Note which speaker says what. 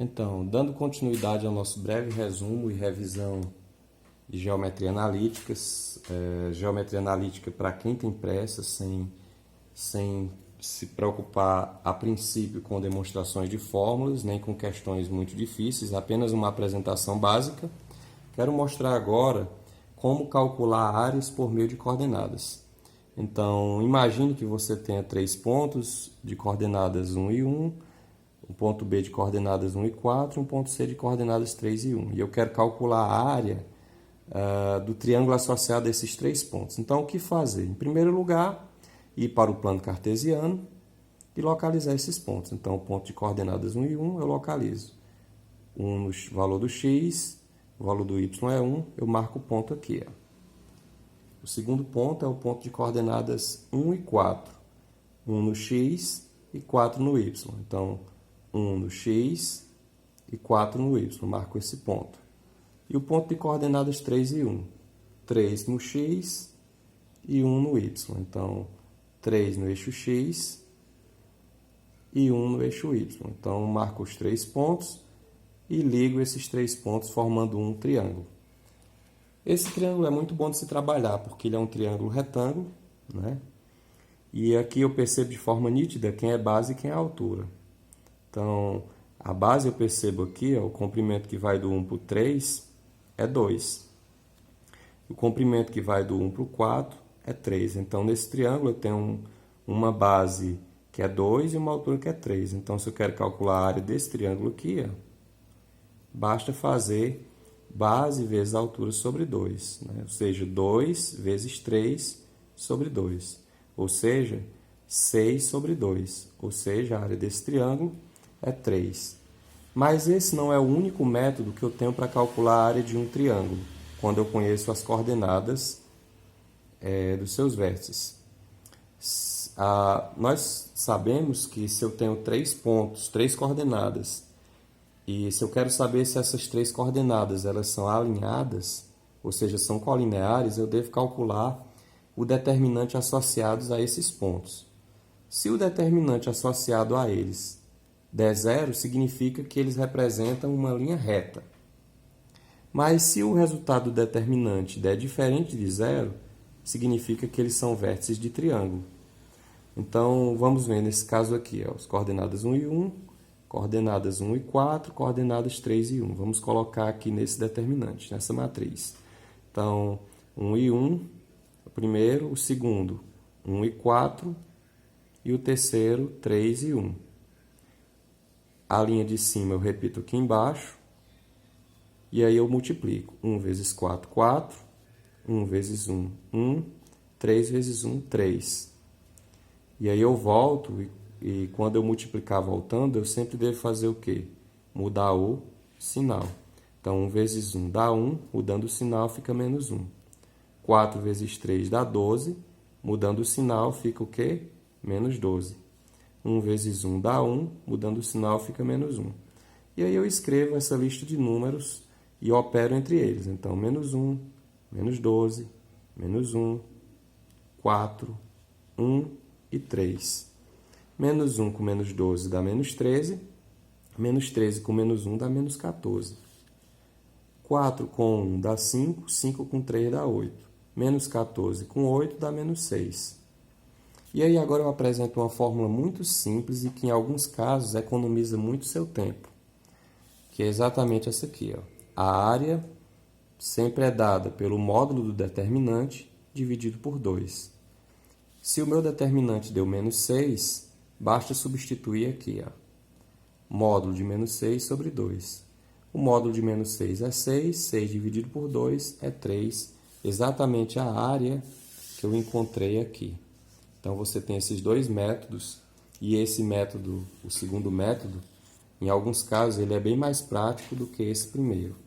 Speaker 1: Então, dando continuidade ao nosso breve resumo e revisão de geometria analítica, geometria analítica para quem tem pressa, sem se preocupar a princípio com demonstrações de fórmulas, nem com questões muito difíceis, apenas uma apresentação básica. Quero mostrar agora como calcular áreas por meio de coordenadas. Então, imagine que você tenha 3 pontos de coordenadas 1 e 1, um ponto B de coordenadas 1 e 4, um ponto C de coordenadas 3 e 1. E eu quero calcular a área do triângulo associado a esses 3 pontos. Então, o que fazer? Em primeiro lugar, ir para o plano cartesiano e localizar esses pontos. Então, o ponto de coordenadas 1 e 1 eu localizo. No valor do x, o valor do y é 1, eu marco o ponto aqui. O segundo ponto é o ponto de coordenadas 1 e 4. 1 no x e 4 no y. Então, 1 no x e 4 no y. Marco esse ponto. E o ponto de coordenadas 3 e 1. 3 no x e 1 no y. Então, 3 no eixo x e 1 no eixo y. Então, marco os 3 pontos e ligo esses 3 pontos formando um triângulo. Esse triângulo é muito bom de se trabalhar, porque ele é um triângulo retângulo, né? E aqui eu percebo de forma nítida quem é base e quem é altura. Então, a base eu percebo aqui, o comprimento que vai do 1 para o 3 é 2. O comprimento que vai do 1 para o 4 é 3. Então, nesse triângulo eu tenho uma base que é 2 e uma altura que é 3. Então, se eu quero calcular a área desse triângulo aqui, basta fazer base vezes a altura sobre 2. Né? Ou seja, 2 vezes 3 sobre 2. Ou seja, 6 sobre 2. Ou seja, a área desse triângulo é 3. Mas esse não é o único método que eu tenho para calcular a área de um triângulo, quando eu conheço as coordenadas dos seus vértices. Nós sabemos que se eu tenho 3 pontos, 3 coordenadas, e se eu quero saber se essas 3 coordenadas elas são alinhadas, ou seja, são colineares, eu devo calcular o determinante associado a esses pontos. Se o determinante associado a eles der 0, significa que eles representam uma linha reta. Mas se o resultado do determinante der diferente de 0, significa que eles são vértices de triângulo. Então, vamos ver nesse caso aqui, as coordenadas 1 e 1, coordenadas 1 e 4, coordenadas 3 e 1. Vamos colocar aqui nesse determinante, nessa matriz. Então, 1 e 1, o primeiro, o segundo, 1 e 4, e o terceiro, 3 e 1. A linha de cima eu repito aqui embaixo, e aí eu multiplico. 1 vezes 4, 4, 1 vezes 1, 1, 3 vezes 1, 3. E aí eu volto, e quando eu multiplicar voltando, eu sempre devo fazer o quê? Mudar o sinal. Então, 1 vezes 1 dá 1, mudando o sinal fica menos 1. 4 vezes 3 dá 12, mudando o sinal fica o quê? Menos 12. 1 vezes 1 dá 1, mudando o sinal fica menos 1. E aí eu escrevo essa lista de números e opero entre eles. Então, menos 1, menos 12, menos 1, 4, 1 e 3. Menos 1 com menos 12 dá menos 13. Menos 13 com menos 1 dá menos 14. 4 com 1 dá 5. 5 com 3 dá 8. Menos 14 com 8 dá menos 6. E aí agora eu apresento uma fórmula muito simples e que em alguns casos economiza muito seu tempo. Que é exatamente essa aqui. A área sempre é dada pelo módulo do determinante dividido por 2. Se o meu determinante deu menos 6, basta substituir aqui. Módulo de menos 6 sobre 2. O módulo de menos 6 é 6. 6 dividido por 2 é 3. Exatamente a área que eu encontrei aqui. Então, você tem esses dois métodos, e esse método, o segundo método, em alguns casos, ele é bem mais prático do que esse primeiro.